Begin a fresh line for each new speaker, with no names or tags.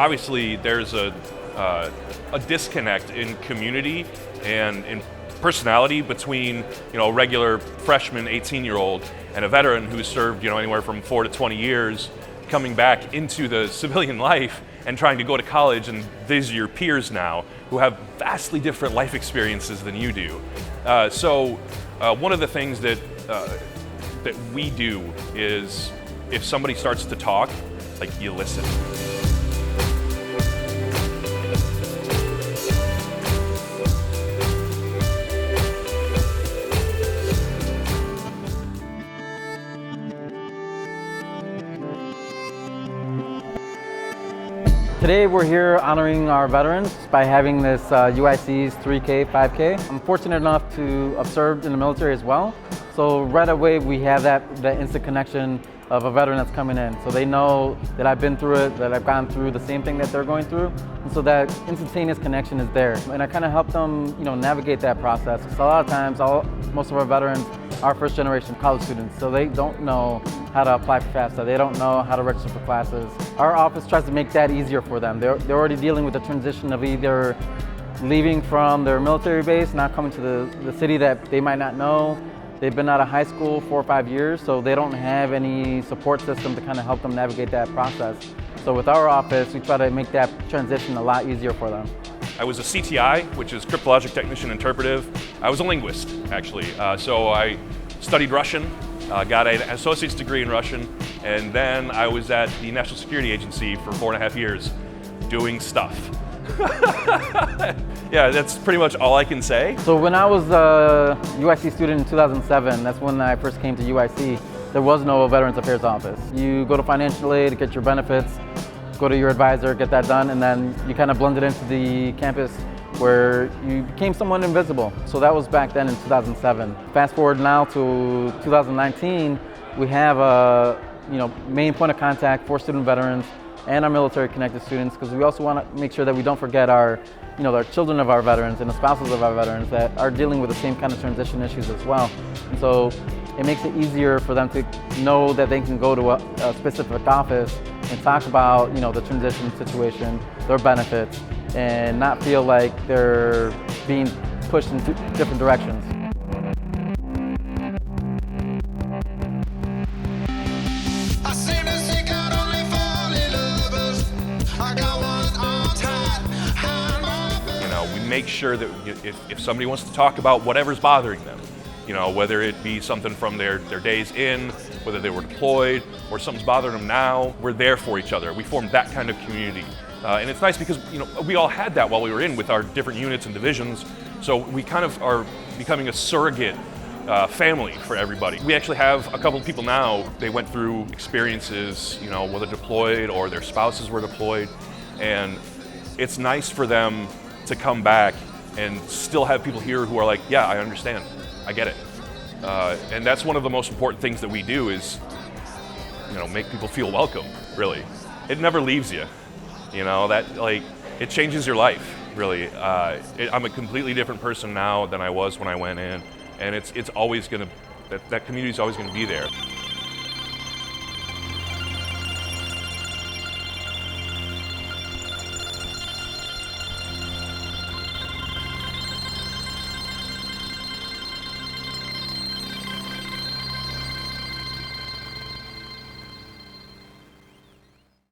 obviously there's a disconnect in community and in personality between a regular freshman 18-year-old and a veteran who's served anywhere from 4 to 20 years, coming back into the civilian life and trying to go to college, and these are your peers now who have vastly different life experiences than you do. So one of the things that we do is, if somebody starts to talk, you listen.
Today we're here honoring our veterans by having this UIC's 3K, 5K. I'm fortunate enough to have served in the military as well. So right away we have that instant connection of a veteran that's coming in. So they know that I've been through it, that I've gone through the same thing that they're going through. And so that instantaneous connection is there. And I kind of help them navigate that process. Because a lot of times, most of our veterans are first generation college students. So they don't know how to apply for FAFSA. They don't know how to register for classes. Our office tries to make that easier for them. They're already dealing with the transition of either leaving from their military base, now coming to the city that they might not know. They've been out of high school 4 or 5 years, so they don't have any support system to kind of help them navigate that process. So with our office, we try to make that transition a lot easier for them.
I was a CTI, which is Cryptologic Technician Interpretive. I was a linguist, actually. So I studied Russian, got an associate's degree in Russian, and then I was at the National Security Agency for 4.5 years doing stuff. Yeah, that's pretty much all I can say.
So when I was a UIC student in 2007, that's when I first came to UIC, there was no Veterans Affairs office. You go to financial aid, get your benefits, go to your advisor, get that done, and then you kind of blended into the campus where you became someone invisible. So that was back then in 2007. Fast forward now to 2019, we have a main point of contact for student veterans and our military connected students, because we also want to make sure that we don't forget our children of our veterans and the spouses of our veterans that are dealing with the same kind of transition issues as well. And so it makes it easier for them to know that they can go to a specific office and talk about the transition situation, their benefits, and not feel like they're being pushed in different directions.
We make sure that if somebody wants to talk about whatever's bothering them, whether it be something from their days in, whether they were deployed, or something's bothering them now, we're there for each other. We formed that kind of community. And it's nice because we all had that while we were in with our different units and divisions, so we kind of are becoming a surrogate family for everybody. We actually have a couple of people now, they went through experiences, whether deployed or their spouses were deployed, and it's nice for them to come back and still have people here who are like, yeah, I understand, I get it. And that's one of the most important things that we do is, make people feel welcome, really. It never leaves you, it changes your life, really. I'm a completely different person now than I was when I went in, and it's always gonna, that community's always gonna be there.